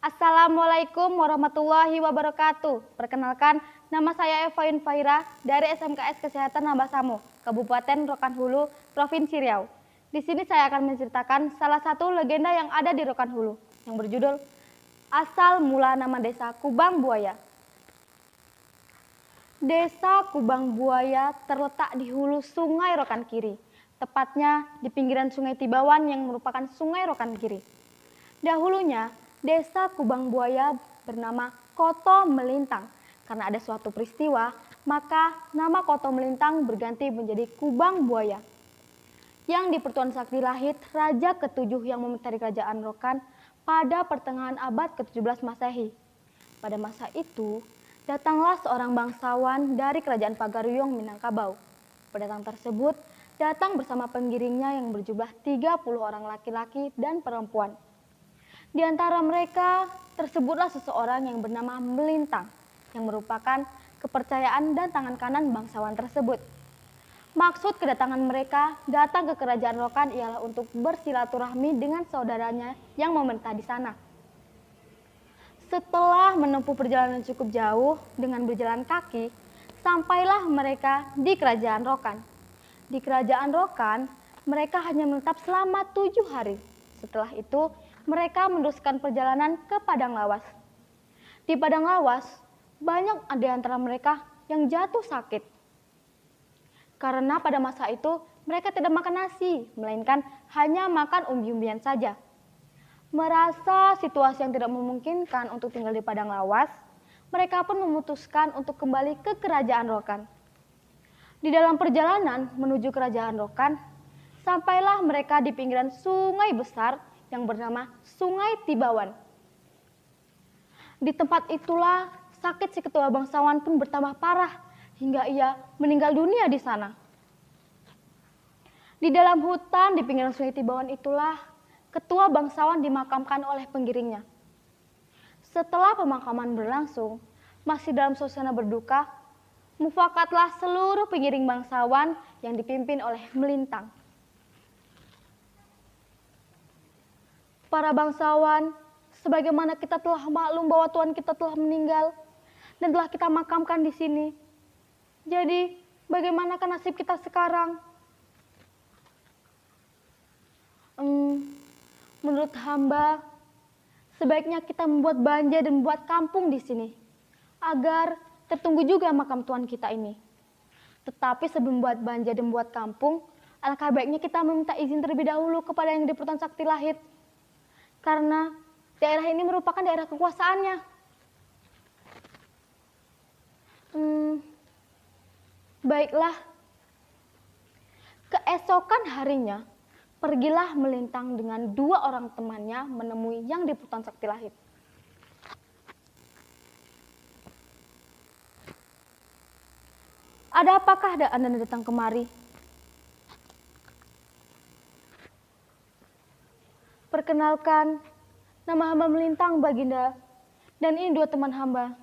Assalamualaikum warahmatullahi wabarakatuh. Perkenalkan, nama saya Eva Yunfaira dari SMKS Kesehatan Nambasamo, Kabupaten Rokan Hulu, Provinsi Riau. Di sini saya akan menceritakan salah satu legenda yang ada di Rokan Hulu, yang berjudul Asal Mula Nama Desa Kubang Buaya. Desa Kubang Buaya terletak di hulu Sungai Rokan Kiri, tepatnya di pinggiran Sungai Tibawan yang merupakan Sungai Rokan Kiri. Dahulunya, Desa Kubang Buaya bernama Koto Melintang. Karena ada suatu peristiwa, maka nama Koto Melintang berganti menjadi Kubang Buaya. Yang di Pertuan Sakti Lahit, Raja ke-7 yang mementari Kerajaan Rokan pada pertengahan abad ke-17 Masehi. Pada masa itu, datanglah seorang bangsawan dari Kerajaan Pagaruyung Minangkabau. Pendatang tersebut datang bersama pengiringnya yang berjumlah 30 orang laki-laki dan perempuan. Di antara mereka tersebutlah seseorang yang bernama Melintang, yang merupakan kepercayaan dan tangan kanan bangsawan tersebut. Maksud kedatangan mereka datang ke Kerajaan Rokan ialah untuk bersilaturahmi dengan saudaranya yang memerintah di sana. Setelah menempuh perjalanan cukup jauh dengan berjalan kaki, sampailah mereka di Kerajaan Rokan. Di Kerajaan Rokan, mereka hanya menetap selama 7 hari. Setelah itu, mereka meneruskan perjalanan ke Padang Lawas. Di Padang Lawas, banyak di antara mereka yang jatuh sakit. Karena pada masa itu, mereka tidak makan nasi, melainkan hanya makan umbi-umbian saja. Merasa situasi yang tidak memungkinkan untuk tinggal di Padang Lawas, mereka pun memutuskan untuk kembali ke Kerajaan Rokan. Di dalam perjalanan menuju Kerajaan Rokan, sampailah mereka di pinggiran sungai besar yang bernama Sungai Tibawan. Di tempat itulah sakit si ketua bangsawan pun bertambah parah hingga ia meninggal dunia di sana. Di dalam hutan di pinggiran Sungai Tibawan itulah ketua bangsawan dimakamkan oleh pengiringnya. Setelah pemakaman berlangsung, masih dalam suasana berduka, mufakatlah seluruh pengiring bangsawan yang dipimpin oleh Melintang. Para bangsawan, sebagaimana kita telah maklum bahwa Tuhan kita telah meninggal dan telah kita makamkan di sini. Jadi, bagaimanakah nasib kita sekarang? Menurut hamba, sebaiknya kita membuat banja dan membuat kampung di sini, agar tertunggu juga makam Tuhan kita ini. Tetapi sebelum membuat banja dan membuat kampung, alangkah baiknya kita meminta izin terlebih dahulu kepada yang di Pertuan Sakti Lahit. Karena daerah ini merupakan daerah kekuasaannya. Baiklah. Keesokan harinya, pergilah Melintang dengan 2 orang temannya menemui yang di Pertuan Sakti Lahit. Ada apakah Anda datang kemari? Perkenalkan, nama hamba Melintang, Baginda, dan ini 2 teman hamba.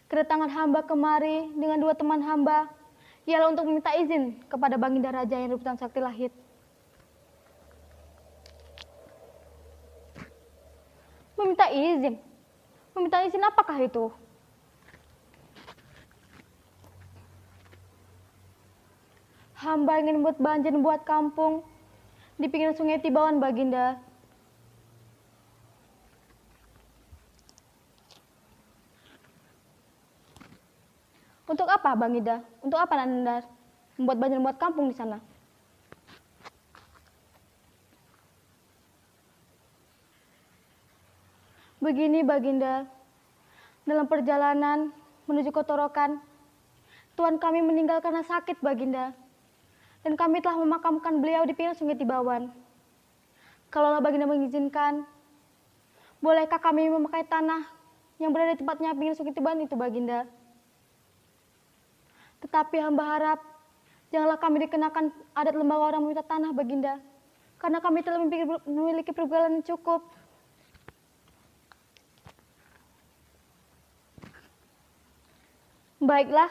Kedatangan hamba kemari dengan 2 teman hamba ialah untuk meminta izin kepada Baginda Raja yang di Pertuan Sakti Lahit. Meminta izin? Meminta izin apakah itu? Hamba ingin membuat banja dan buat kampung di pinggiran Sungai Tibawan, Baginda. Untuk apa, Baginda? Untuk apa Anda membuat banja dan membuat kampung di sana? Begini, Baginda, dalam perjalanan menuju Kota Rokan, Tuhan kami meninggal karena sakit, Baginda. Dan kami telah memakamkan beliau di pinggiran Sungai Tibawan. Kalaulah Baginda mengizinkan, bolehkah kami memakai tanah yang berada di tempatnya pinggiran Sungai Tibawan itu, Baginda? Tetapi hamba harap, janganlah kami dikenakan adat lembaga orang meminta tanah, Baginda. Karena kami telah memiliki pergaulan yang cukup. Baiklah,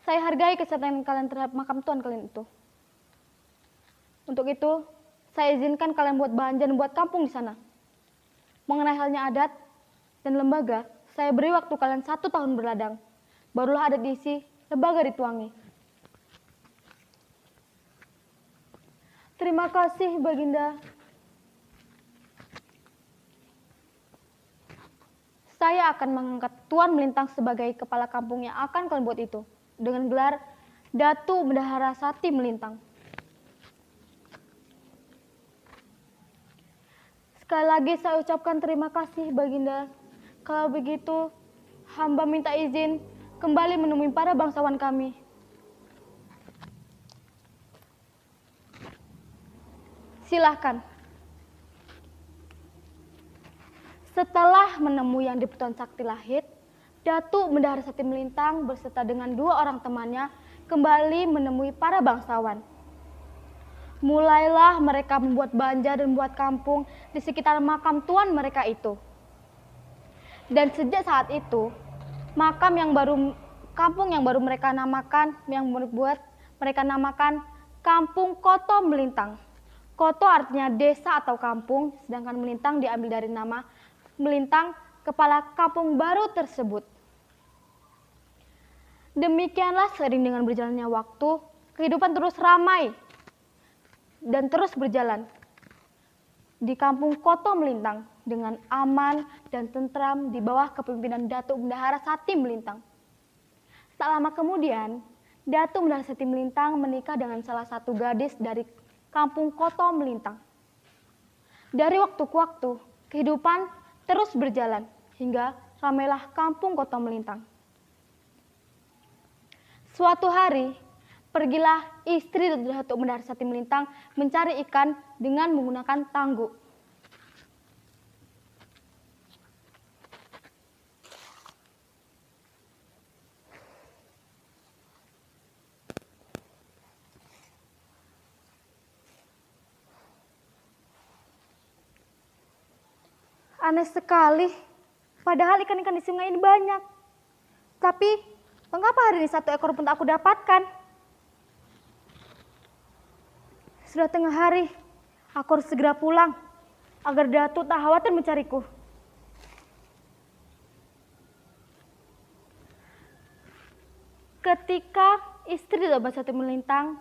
saya hargai kesetiaan kalian terhadap makam Tuhan kalian itu. Untuk itu, saya izinkan kalian buat banja dan buat kampung di sana. Mengenai halnya adat, dan lembaga, saya beri waktu kalian 1 tahun berladang. Barulah adat diisi, lembaga dituangi. Terima kasih, Baginda. Saya akan mengangkat Tuan Melintang sebagai kepala kampung yang akan kalian buat itu, dengan gelar Datu Bendahara Sati Melintang. Sekali lagi saya ucapkan terima kasih, Baginda. Kalau begitu, hamba minta izin kembali menemui para bangsawan kami. Silahkan. Setelah menemui yang Dipertuan Sakti Lahit, Datu Bendahara Sati Melintang beserta dengan 2 orang temannya kembali menemui para bangsawan. Mulailah mereka membuat banja dan membuat kampung di sekitar makam tuan mereka itu. Dan sejak saat itu, kampung yang baru mereka namakan, Kampung Koto Melintang. Koto artinya desa atau kampung, sedangkan Melintang diambil dari nama Melintang, kepala kampung baru tersebut. Demikianlah seiring dengan berjalannya waktu, kehidupan terus ramai dan terus berjalan di Kampung Koto Melintang dengan aman dan tentram di bawah kepemimpinan Datu Bendahara Sati Melintang. Tak lama kemudian, Datu Bendahara Sati Melintang menikah dengan salah satu gadis dari Kampung Koto Melintang. Dari waktu ke waktu, kehidupan terus berjalan hingga ramailah Kampung Koto Melintang. Suatu hari, pergilah istri Datu Bendahara Sati Melintang mencari ikan dengan menggunakan tangguh. Aneh sekali, padahal ikan-ikan di sungai ini banyak. Tapi, mengapa hari ini 1 ekor pun tak aku dapatkan? Sudah tengah hari, aku harus segera pulang, agar Datu tak khawatir mencariku. Ketika istri Datu Bendahara Sati Melintang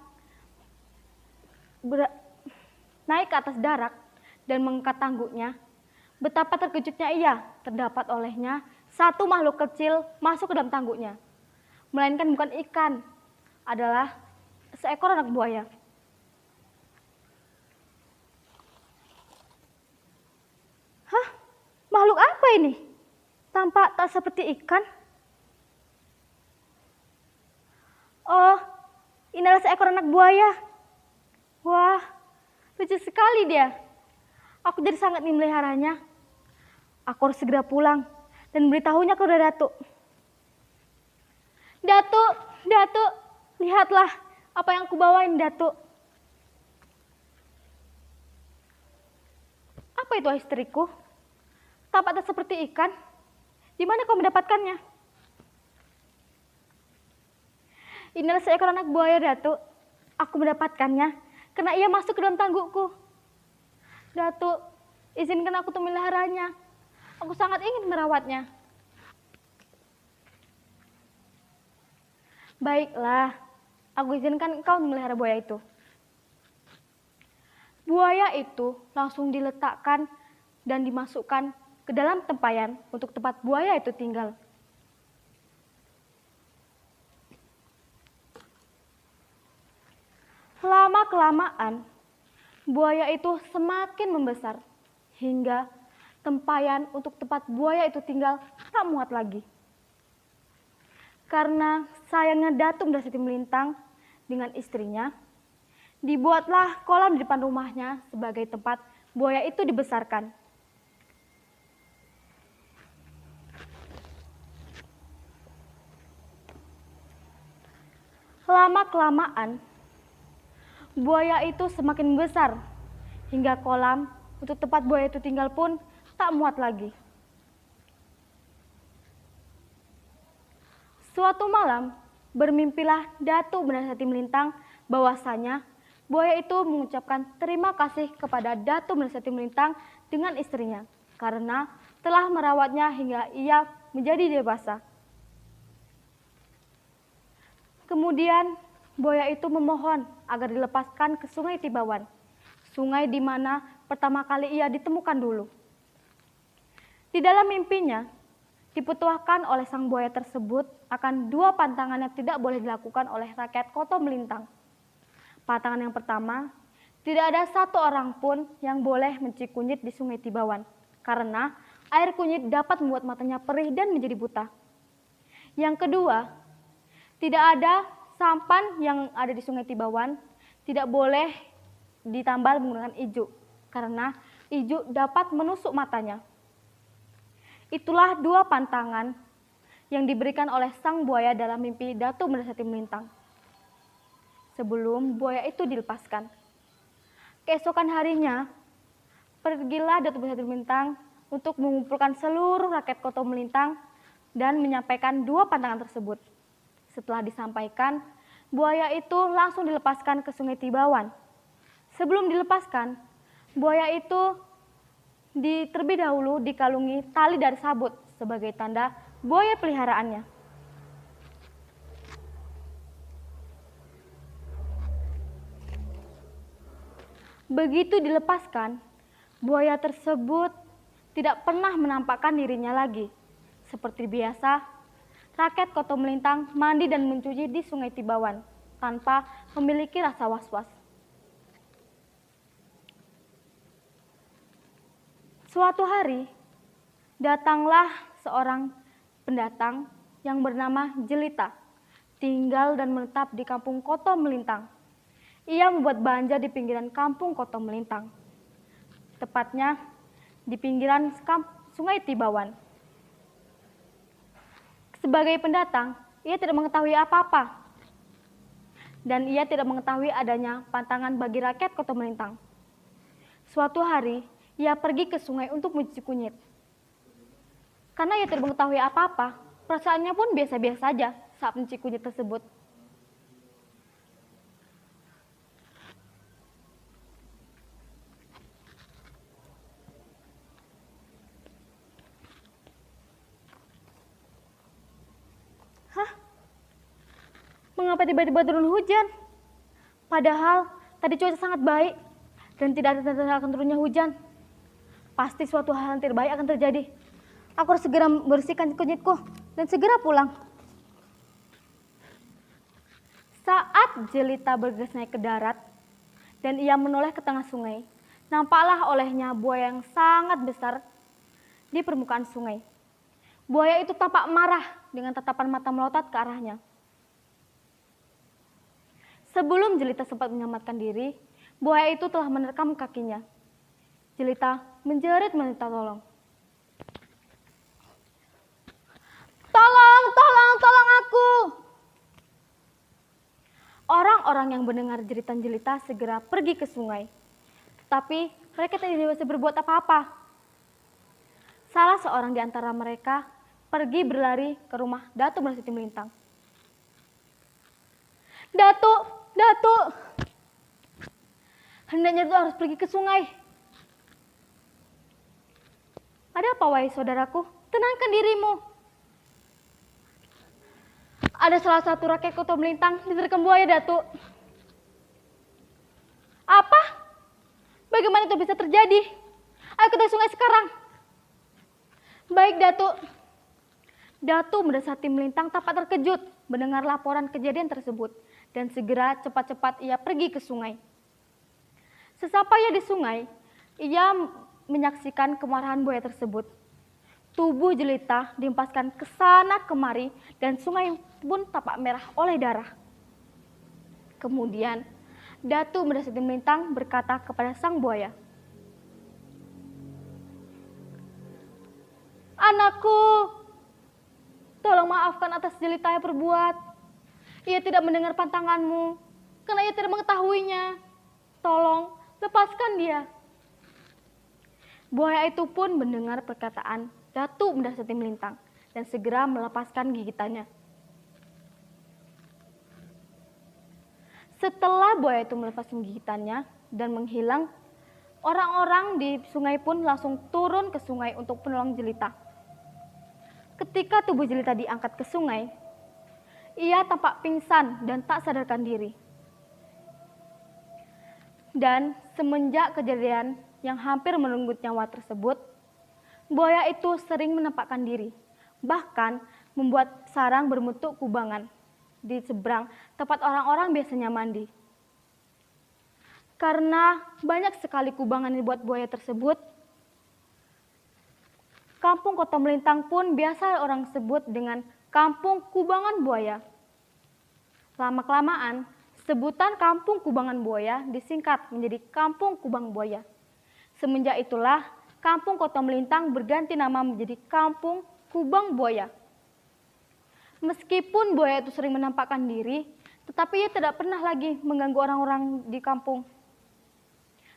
naik ke atas darak dan mengangkat tangguhnya, betapa terkejutnya ia terdapat olehnya 1 makhluk kecil masuk ke dalam tangguhnya. Melainkan bukan ikan, adalah seekor anak buaya. Hah? Makhluk apa ini? Tampak tak seperti ikan. Oh, ini adalah seekor anak buaya. Wah, lucu sekali dia. Aku jadi sangat memeliharanya. Aku harus segera pulang dan beritahunya kepada Datu. Datu, lihatlah apa yang aku bawain, Datu. Apa itu, istriku? Tampak tak seperti ikan. Di mana kau mendapatkannya? Inilah seekor anak buaya, Datu. Aku mendapatkannya karena ia masuk ke dalam tangguhku. Datu, izinkan aku untuk memeliharanya. Aku sangat ingin merawatnya. Baiklah, aku izinkan engkau memelihara buaya itu. Buaya itu langsung diletakkan dan dimasukkan ke dalam tempayan untuk tempat buaya itu tinggal. Lama-kelamaan, buaya itu semakin membesar hingga tempayan untuk tempat buaya itu tinggal tak muat lagi. Karena sayangnya Datu Bendahara Sati Melintang dengan istrinya, dibuatlah kolam di depan rumahnya sebagai tempat buaya itu dibesarkan. Lama-kelamaan, buaya itu semakin besar hingga kolam untuk tempat buaya itu tinggal pun tak muat lagi. Suatu malam, bermimpilah Datu Bendahara Sati Melintang bahwasanya buaya itu mengucapkan terima kasih kepada Datu Bendahara Sati Melintang dengan istrinya karena telah merawatnya hingga ia menjadi dewasa. Kemudian buaya itu memohon agar dilepaskan ke Sungai Tibawan, sungai di mana pertama kali ia ditemukan dulu. Di dalam mimpinya, dipetuahkan oleh sang buaya tersebut akan dua pantangan yang tidak boleh dilakukan oleh rakyat Kota Melintang. Pantangan yang pertama, tidak ada satu orang pun yang boleh mencikunyit di Sungai Tibawan, karena air kunyit dapat membuat matanya perih dan menjadi buta. Yang kedua, tidak ada sampan yang ada di Sungai Tibawan, tidak boleh ditambal menggunakan ijuk, karena ijuk dapat menusuk matanya. Itulah dua pantangan yang diberikan oleh sang buaya dalam mimpi Datu Medasati Melintang. Sebelum buaya itu dilepaskan. Keesokan harinya, pergilah Datu Medasati Melintang untuk mengumpulkan seluruh rakyat Kota Melintang dan menyampaikan dua pantangan tersebut. Setelah disampaikan, buaya itu langsung dilepaskan ke Sungai Tibawan. Sebelum dilepaskan, buaya itu terlebih dahulu dikalungi tali dari sabut sebagai tanda buaya peliharaannya. Begitu dilepaskan, buaya tersebut tidak pernah menampakkan dirinya lagi. Seperti biasa, rakyat Kota Melintang mandi dan mencuci di Sungai Tibawan tanpa memiliki rasa was-was. Suatu hari, datanglah seorang pendatang yang bernama Jelita, tinggal dan menetap di kampung Kota Melintang. Ia membuat banja di pinggiran kampung Kota Melintang, tepatnya di pinggiran Sungai Tibawan. Sebagai pendatang, ia tidak mengetahui apa-apa, dan ia tidak mengetahui adanya pantangan bagi rakyat Kota Melintang. Suatu hari, ia pergi ke sungai untuk mencuci kunyit. Karena ia tidak mengetahui apa-apa, perasaannya pun biasa-biasa saja saat mencuci kunyit tersebut. Mengapa tiba-tiba turun hujan? Padahal tadi cuaca sangat baik dan tidak ada tanda akan turunnya hujan. Pasti suatu hal yang tidak baik akan terjadi. Aku harus segera membersihkan kunyitku dan segera pulang. Saat Jelita bergegas naik ke darat dan ia menoleh ke tengah sungai, nampaklah olehnya buaya yang sangat besar di permukaan sungai. Buaya itu tampak marah dengan tatapan mata melotot ke arahnya. Sebelum Jelita sempat menyelamatkan diri, buaya itu telah menerkam kakinya. Jelita menjerit meminta tolong. Tolong aku! Orang-orang yang mendengar jeritan Jelita segera pergi ke sungai. Tetapi mereka tidak bisa berbuat apa-apa. Salah seorang di antara mereka pergi berlari ke rumah Datu Medasati Melintang. Datu! Hendaknya Datu harus pergi ke sungai. Ada apa, wahai saudaraku? Tenangkan dirimu. Ada salah satu rakyat Kota Melintang diterkam buaya, Datu. Apa? Bagaimana itu bisa terjadi? Ayo kita ke sungai sekarang. Baik, Datu. Datu Medasati Melintang tampak terkejut mendengar laporan kejadian tersebut dan segera cepat-cepat ia pergi ke sungai. Sesampainya di sungai, ia menyaksikan kemarahan buaya tersebut. Tubuh Jelita dihempaskan ke sana kemari dan sungai pun tampak merah oleh darah. Kemudian Datu Medasati Melintang berkata kepada sang buaya, "Anakku, tolong maafkan atas Jelita yang berbuat. Ia tidak mendengar pantanganmu karena ia tidak mengetahuinya. Tolong lepaskan dia." Buaya itu pun mendengar perkataan Datu Medasati Melintang dan segera melepaskan gigitannya. Setelah buaya itu melepaskan gigitannya dan menghilang, Orang-orang di sungai pun langsung turun ke sungai untuk menolong jelita. Ketika tubuh jelita diangkat ke sungai, ia tampak pingsan dan tak sadarkan diri. Dan semenjak kejadian yang hampir merenggut nyawa tersebut, buaya itu sering menampakkan diri, bahkan membuat sarang berbentuk kubangan di seberang tempat orang-orang biasanya mandi. Karena banyak sekali kubangan yang dibuat buaya tersebut, Kampung Kota Melintang pun biasa orang sebut dengan Kampung Kubangan Buaya. Lama-kelamaan, sebutan Kampung Kubangan Buaya disingkat menjadi Kampung Kubang Buaya. Semenjak itulah, Kampung Kota Melintang berganti nama menjadi Kampung Kubang Buaya. Meskipun buaya itu sering menampakkan diri, tetapi ia tidak pernah lagi mengganggu orang-orang di kampung.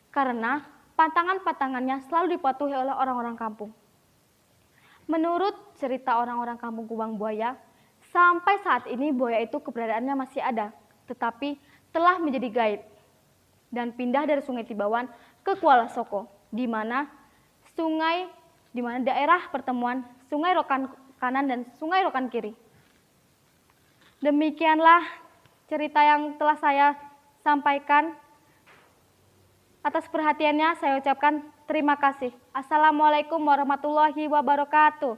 Karena pantangan-pantangannya selalu dipatuhi oleh orang-orang kampung. Menurut cerita orang-orang kampung Kubang Buaya, sampai saat ini buaya itu keberadaannya masih ada, tetapi telah menjadi gaib dan pindah dari Sungai Tibawan ke Kuala Soko, di mana daerah pertemuan Sungai Rokan Kanan dan Sungai Rokan Kiri. Demikianlah cerita yang telah saya sampaikan. Atas perhatiannya saya ucapkan terima kasih. Assalamualaikum warahmatullahi wabarakatuh.